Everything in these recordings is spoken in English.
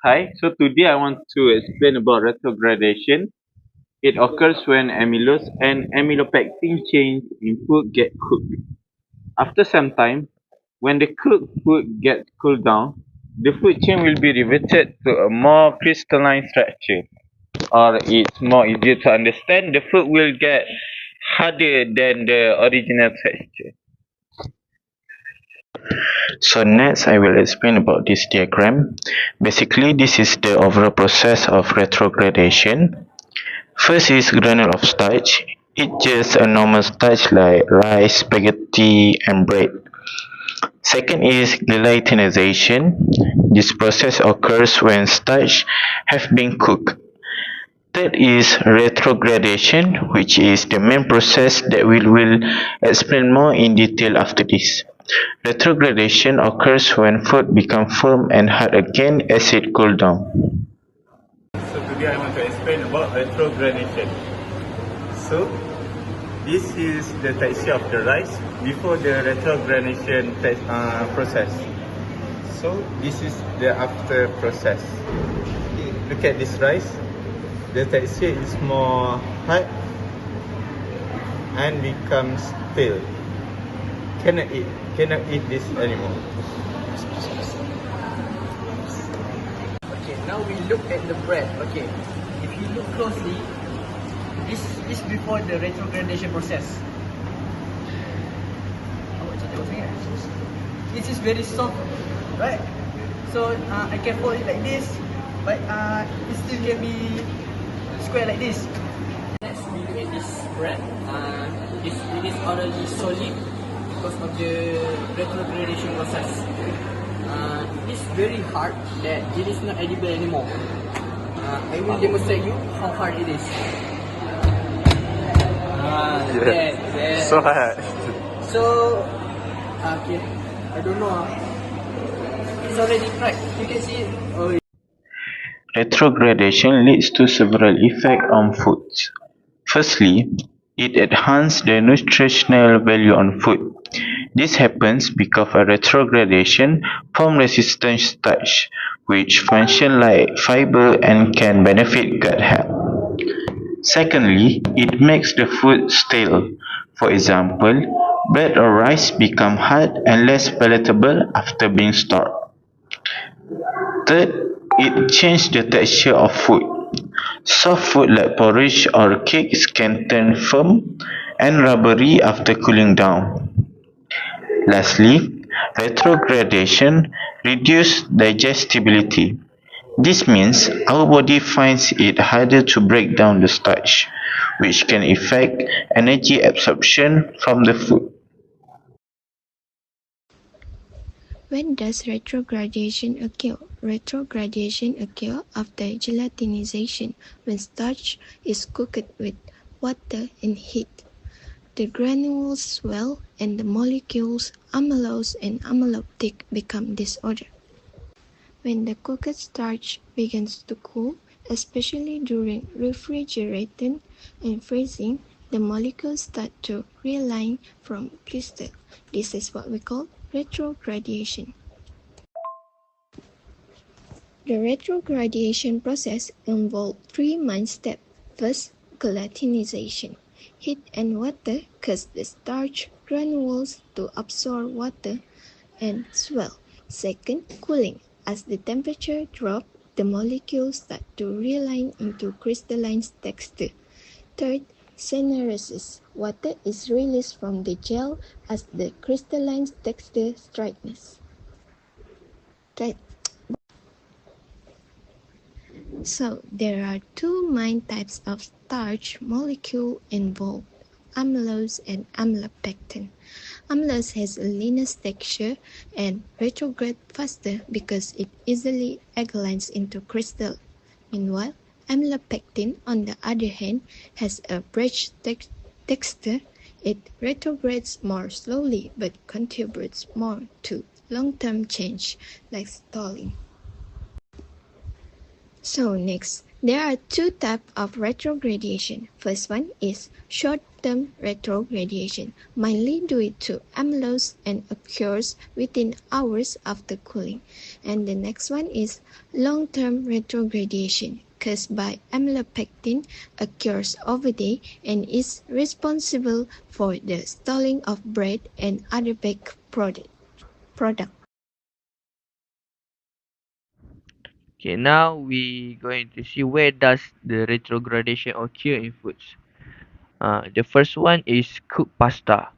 Hi, so today I want to explain about retrogradation. It occurs when amylose and amylopectin chains in food get cooked. After some time, when the cooked food gets cooled down, the food chain will be reverted to a more crystalline structure. Or it's more easier to understand, the food will get harder than the original texture. So next I will explain about this diagram. Basically this is the overall process of retrogradation. First is granule of starch. It's just a normal starch like rice, spaghetti and bread. Second is gelatinization. This process occurs when starch have been cooked. Third is retrogradation, which is the main process that we will explain more in detail after this. Retrogradation occurs when food becomes firm and hard again as it cools down. So today I want to explain about retrogradation. So this is the texture of the rice before the retrogradation process. So this is the after process. Look at this rice. The texture is more hard and becomes stale. Cannot eat this anymore. Okay, now we look at the bread. Okay, if you look closely, this is before the retrogradation process. This is very soft, right? So I can fold it like this, but it still can be square like this. Next, we look at this bread. It is already solid because of the retrogradation process. It's very hard that it is not edible anymore. I will demonstrate you how hard it is. So hard. So, okay, I don't know. It's already cracked. You can see it. Oh. Retrogradation leads to several effects on foods. Firstly, it enhances the nutritional value on food. This happens because a retrogradation forms resistant starch, which function like fiber and can benefit gut health. Secondly, it makes the food stale. For example, bread or rice become hard and less palatable after being stored. Third, it changes the texture of food. Soft food like porridge or cakes can turn firm and rubbery after cooling down. Lastly, retrogradation reduces digestibility. This means our body finds it harder to break down the starch, which can affect energy absorption from the food. When does retrogradation occur? Retrogradation occurs after gelatinization, when starch is cooked with water and heat. The granules swell and the molecules amylose and amylopectin become disordered. When the cooked starch begins to cool, especially during refrigerating and freezing, the molecules start to realign from crystal. This is what we call retrogradation. The retrogradation process involves three main steps. First, gelatinization. Heat and water cause the starch granules to absorb water and swell. Second, cooling. As the temperature drops, the molecules start to realign into crystalline texture. Third, syneresis. Water is released from the gel as the crystalline texture straightens. So there are two main types of starch molecule involved, amylose and amylopectin. Amylose has a leaner texture and retrograde faster because it easily aggregates into crystal. Meanwhile, amylopectin, on the other hand, has a bridge texture. It retrogrades more slowly but contributes more to long-term change, like stalling. So next, there are two types of retrogradation. First one is short long-term retrogradation, mainly due to amylose and occurs within hours after cooling. And the next one is long-term retrogradation, caused by amylopectin, occurs over day and is responsible for the stalling of bread and other baked products. Okay, now we going to see where does the retrogradation occur in foods. The first one is cooked pasta.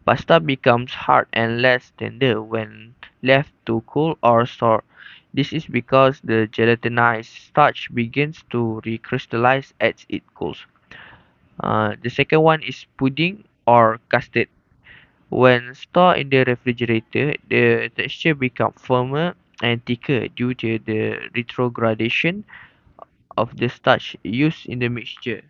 Pasta becomes hard and less tender when left to cool or store. This is because the gelatinized starch begins to recrystallize as it cools. The second one is pudding or custard. When stored in the refrigerator, the texture becomes firmer and thicker due to the retrogradation of the starch used in the mixture.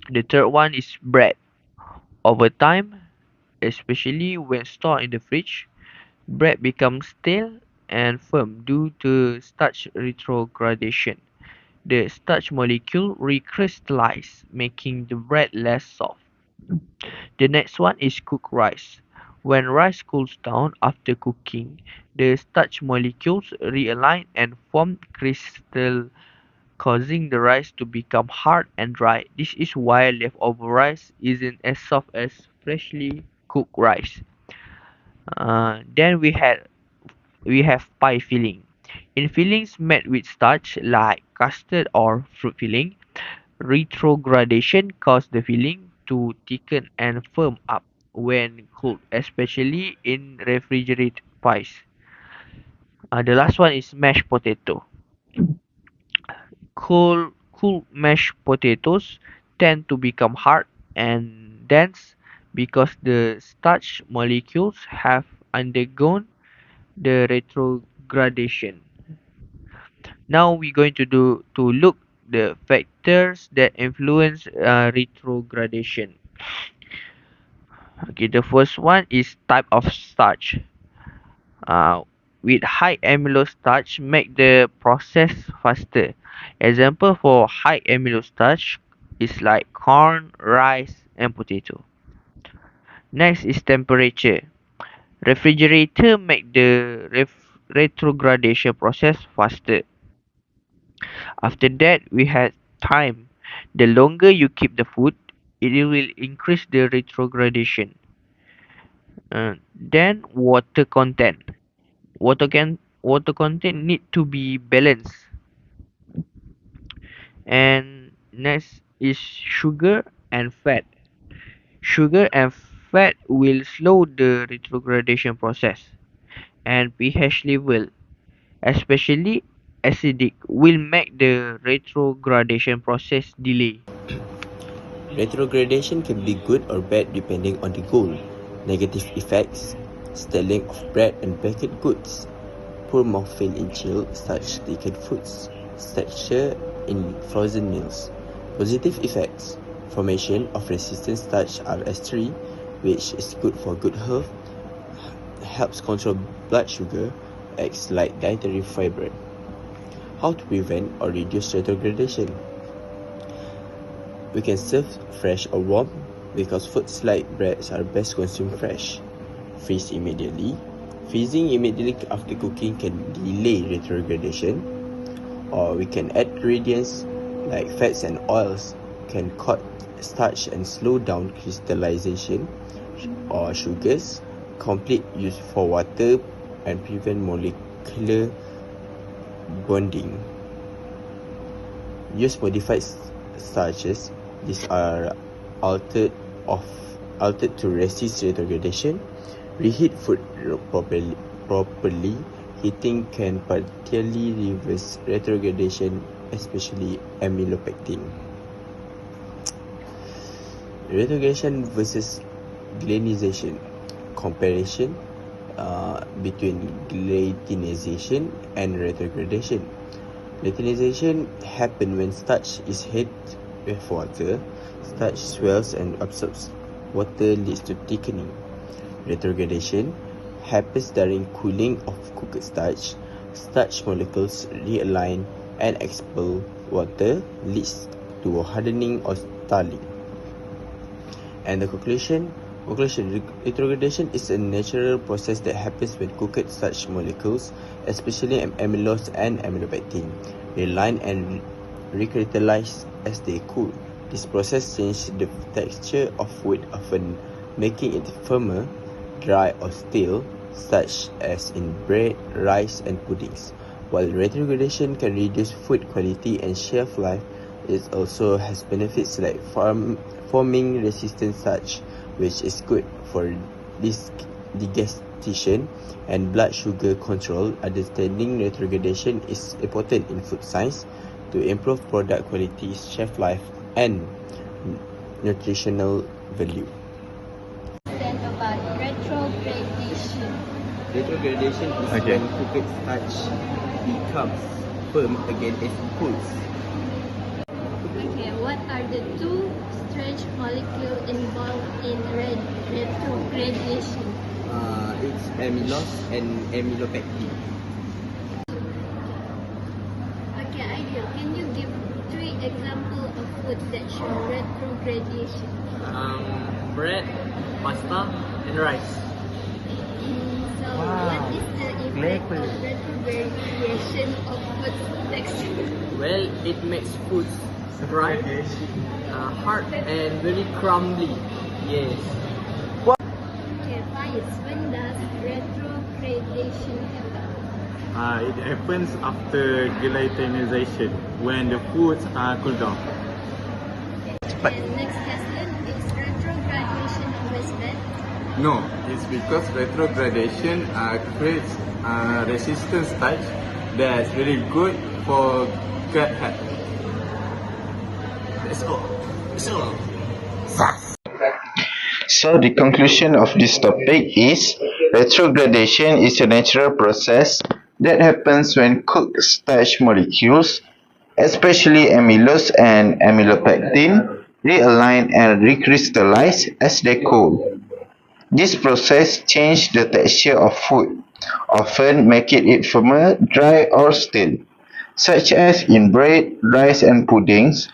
The third one is bread. Over time, especially when stored in the fridge, bread becomes stale and firm due to starch retrogradation. The starch molecule recrystallize, making the bread less soft. The next one is cooked rice. When rice cools down after cooking, the starch molecules realign and form crystal, causing the rice to become hard and dry. This is why leftover rice isn't as soft as freshly cooked rice. Then we have pie filling. In fillings made with starch like custard or fruit filling, retrogradation causes the filling to thicken and firm up when cooled, especially in refrigerated pies. The last one is mashed potato. Cool mashed potatoes tend to become hard and dense because the starch molecules have undergone the retrogradation. Now we're going to look the factors that influence retrogradation. Okay, the first one is type of starch. Uh, with high amylose starch make the process faster. Example for high amylose starch is like corn, rice, and potato. Next is temperature. Refrigerator make the retrogradation process faster. After that, we had time. The longer you keep the food, it will increase the retrogradation. Then water content. Water content need to be balanced. And next is sugar and fat. Sugar and fat will slow the retrogradation process. And pH level, especially acidic, will make the retrogradation process delay. Retrogradation can be good or bad depending on the goal. Negative effects: stalling of bread and baked goods, poor mouthfeel in chilled starch-thickened foods, texture in frozen meals. Positive effects: formation of resistant starch RS3, which is good for good health, helps control blood sugar, acts like dietary fiber. How to prevent or reduce retrogradation? We can serve fresh or warm because foods like breads are best consumed fresh. Freeze immediately. Freezing immediately after cooking can delay retrogradation. Or we can add ingredients like fats and oils can cut starch and slow down crystallization, or sugars, complete use for water and prevent molecular bonding. Use modified starches. These are altered to resist retrogradation. Reheat food properly. Heating can partially reverse retrogradation, especially amylopectin. Retrogradation versus glycinization. Comparison between glycinization and retrogradation. Glycinization happens when starch is heated with water. Starch swells and absorbs water, leads to thickening. Retrogradation happens during cooling of cooked starch. Starch molecules realign and expel water, leads to hardening or stalling. And the conclusion, retrogradation is a natural process that happens when cooked starch molecules, especially amylose and amylopectin, realign and recrystallize as they cool. This process changes the texture of food, often making it firmer, dry or stale, such as in bread, rice and puddings. While retrogradation can reduce food quality and shelf life, it also has benefits like forming resistant starch, which is good for digestion and blood sugar control. Understanding retrogradation is important in food science to improve product quality, shelf life, and nutritional value. Then about retrogradation. Retrogradation is when cooked starch becomes firm again as it cools. Okay, what are the two starch molecules involved in retrogradation? It's amylose and amylopectin. Okay, Ideal, can you give 3 examples of foods that show retrogradation? Bread, pasta, and rice. So, what is the effect of retrogradation of food texture? Well, it makes foods dry, hard, and very crumbly. Yes. Okay, Faiz, when does retrogradation happen? It happens after gelatinization when the foods are cooled down. And next question, is retrogradation always bad? No, it's because retrogradation creates resistant starch that's really good for gut health. That's all. So the conclusion of this topic is retrogradation is a natural process that happens when cooked starch molecules, especially amylose and amylopectin, realign and recrystallize as they cool. This process changes the texture of food, often making it firmer, dry or stale, such as in bread, rice and puddings.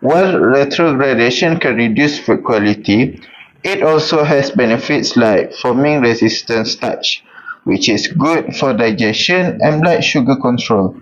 While retrogradation can reduce food quality, it also has benefits like forming resistant starch, which is good for digestion and blood sugar control.